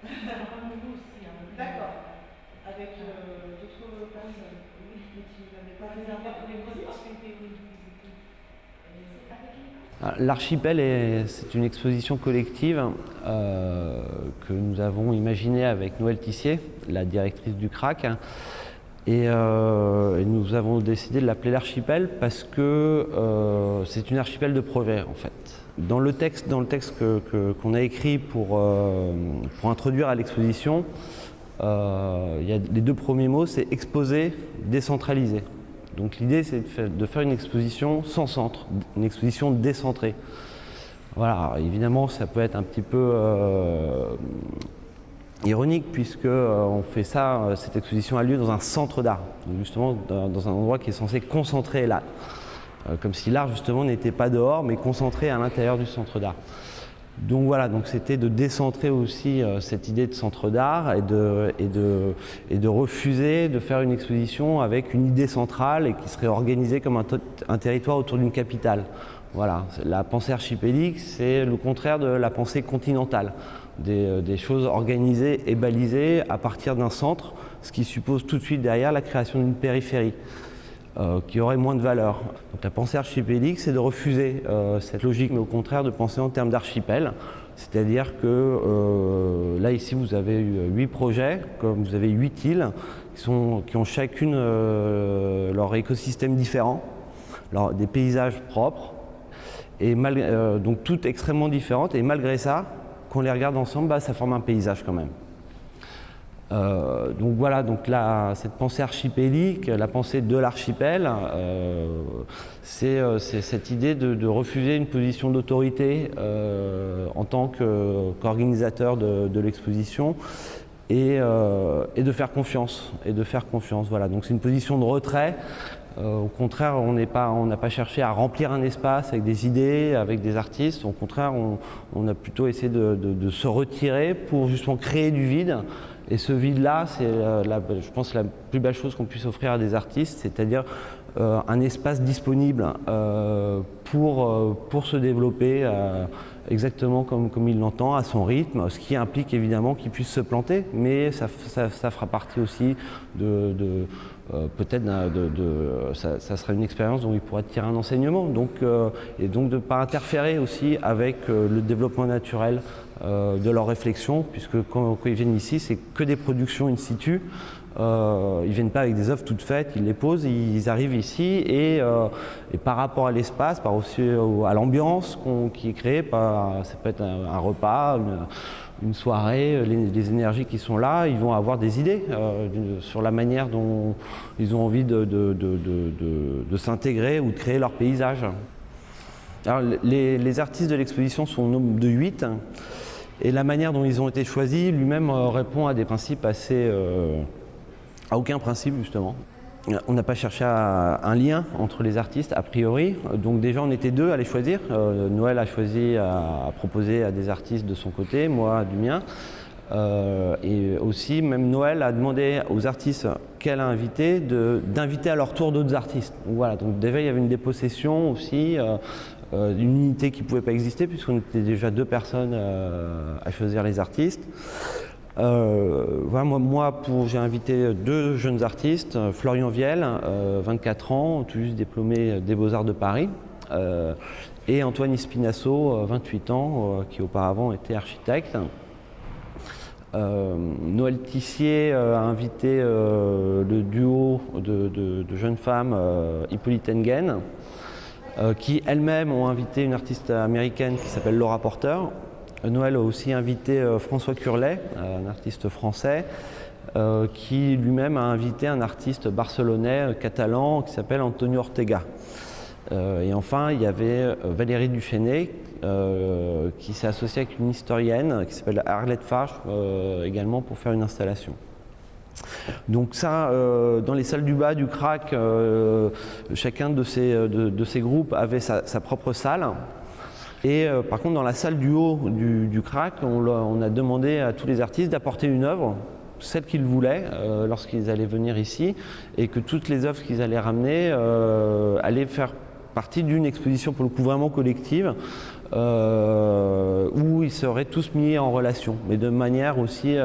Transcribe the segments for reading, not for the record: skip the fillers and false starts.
Un nouveau aussi, hein. D'accord. Avec d'autres personnes. Oui, mais tu n'avais pas fait Des grosses visite. personnalités, oui, L'archipel, c'est une exposition collective que nous avons imaginée avec Noëlle Tissier, la directrice du CRAC. Et nous avons décidé de l'appeler l'archipel parce que c'est une archipel de projets en fait. Dans le texte qu'on a écrit pour introduire à l'exposition, il y a les deux premiers mots, c'est exposer, décentraliser. Donc l'idée c'est de faire une exposition sans centre, une exposition décentrée. Voilà, évidemment ça peut être un petit peu ironique puisque on fait ça, cette exposition a lieu dans un centre d'art, justement dans un endroit qui est censé concentrer l'art, comme si l'art justement n'était pas dehors mais concentré à l'intérieur du centre d'art. Donc voilà, donc c'était de décentrer aussi cette idée de centre d'art et de refuser de faire une exposition avec une idée centrale et qui serait organisée comme un territoire autour d'une capitale. Voilà, la pensée archipélique, c'est le contraire de la pensée continentale. Des choses organisées et balisées à partir d'un centre, ce qui suppose tout de suite derrière la création d'une périphérie qui aurait moins de valeur. Donc la pensée archipélique, c'est de refuser cette logique, mais au contraire de penser en termes d'archipel. C'est-à-dire que là ici vous avez eu 8 projets, comme vous avez 8 îles qui ont chacune leur écosystème différent, des paysages propres, et donc toutes extrêmement différentes, et malgré ça, quand on les regarde ensemble, ça forme un paysage quand même. Donc voilà, donc là, cette pensée archipélique, la pensée de l'archipel, c'est cette idée de refuser une position d'autorité en tant qu'organisateur de l'exposition et de faire confiance. Voilà. Donc c'est une position de retrait. Au contraire, on n'a pas cherché à remplir un espace avec des idées, avec des artistes. Au contraire, on a plutôt essayé de se retirer pour justement créer du vide. Et ce vide-là, c'est, je pense, la plus belle chose qu'on puisse offrir à des artistes, c'est-à-dire un espace disponible pour se développer exactement comme il l'entend, à son rythme, ce qui implique évidemment qu'il puisse se planter, mais ça fera partie aussi peut-être ça sera une expérience dont il pourra tirer un enseignement, et donc de ne pas interférer aussi avec le développement naturel de leur réflexion, puisque quand ils viennent ici, c'est que des productions in situ. Ils ne viennent pas avec des œuvres toutes faites, ils les posent, ils arrivent ici et par rapport à l'espace, par aussi à l'ambiance qui est créée, ça peut être un repas, une soirée, les énergies qui sont là, ils vont avoir des idées sur la manière dont ils ont envie de s'intégrer ou de créer leur paysage. Alors, les artistes de l'exposition sont au nombre de 8. Et la manière dont ils ont été choisis lui-même répond à des principes à aucun principe justement. On n'a pas cherché un lien entre les artistes a priori, donc déjà on était 2 à les choisir. Noëlle a choisi à proposer à des artistes de son côté, moi du mien. Et aussi, même Noëlle a demandé aux artistes qu'elle a invités d'inviter à leur tour d'autres artistes. Donc voilà, donc déjà il y avait une dépossession aussi, une unité qui ne pouvait pas exister puisqu'on était déjà 2 personnes à choisir les artistes. Voilà, j'ai invité 2 jeunes artistes, Florian Viel, 24 ans, tout juste diplômé des Beaux-Arts de Paris, et Antoine Espinasso, 28 ans, qui auparavant était architecte. Noëlle Tissier a invité le duo de jeunes femmes, Hippolyte Engen, qui elles-mêmes ont invité une artiste américaine qui s'appelle Laura Porter. Noëlle a aussi invité François Curlet, un artiste français, qui lui-même a invité un artiste barcelonais, catalan, qui s'appelle Antonio Ortega. Et enfin, il y avait Valérie Duchesnay, qui s'est associée avec une historienne qui s'appelle Arlette Farge, également pour faire une installation. Donc ça, dans les salles du bas du CRAC, chacun de ces groupes avait sa propre salle. Et par contre, dans la salle du haut du CRAC, on a demandé à tous les artistes d'apporter une œuvre, celle qu'ils voulaient lorsqu'ils allaient venir ici, et que toutes les œuvres qu'ils allaient ramener allaient faire partie d'une exposition pour le coup vraiment collective, où ils seraient tous mis en relation, mais de manière aussi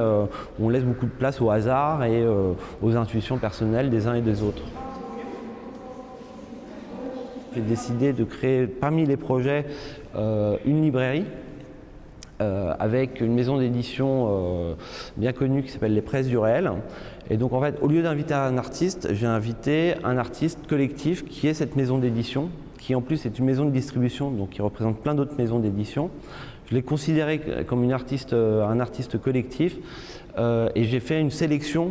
où on laisse beaucoup de place au hasard et aux intuitions personnelles des uns et des autres. J'ai décidé de créer parmi les projets une librairie avec une maison d'édition bien connue qui s'appelle Les Presses du Réel. Et donc en fait, au lieu d'inviter un artiste, j'ai invité un artiste collectif qui est cette maison d'édition, qui en plus est une maison de distribution, donc qui représente plein d'autres maisons d'édition. Je l'ai considéré comme un artiste collectif et j'ai fait une sélection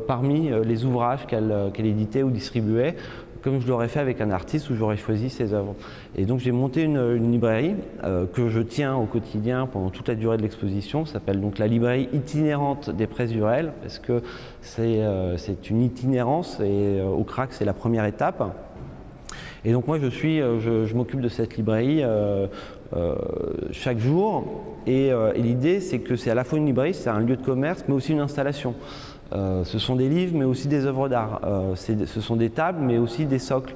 parmi les ouvrages qu'elle éditait ou distribuait, comme je l'aurais fait avec un artiste où j'aurais choisi ses œuvres. Et donc j'ai monté une librairie que je tiens au quotidien pendant toute la durée de l'exposition. Ça s'appelle donc la librairie itinérante des Presses du Réel, parce que c'est une itinérance et au CRAC c'est la première étape. Et donc moi je m'occupe de cette librairie chaque jour et l'idée c'est que c'est à la fois une librairie, c'est un lieu de commerce mais aussi une installation. Ce sont des livres mais aussi des œuvres d'art, ce sont des tables mais aussi des socles.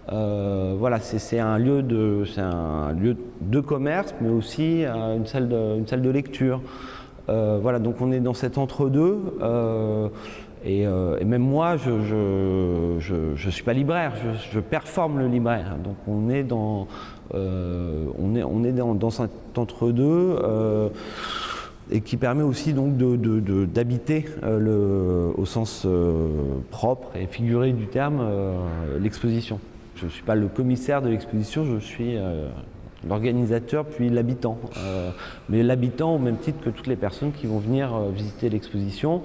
Voilà, c'est un lieu de commerce mais aussi une salle de lecture. Voilà, donc on est dans cet entre-deux. Et même moi, je suis pas libraire, je performe le libraire. Donc on est dans cet entre-deux et qui permet aussi donc d'habiter au sens propre et figuré du terme l'exposition. Je ne suis pas le commissaire de l'exposition, je suis l'organisateur puis l'habitant. Mais l'habitant au même titre que toutes les personnes qui vont venir visiter l'exposition.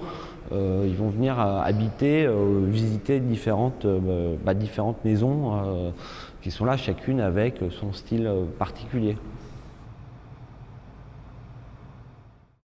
Ils vont venir habiter, visiter différentes maisons qui sont là, chacune avec son style particulier.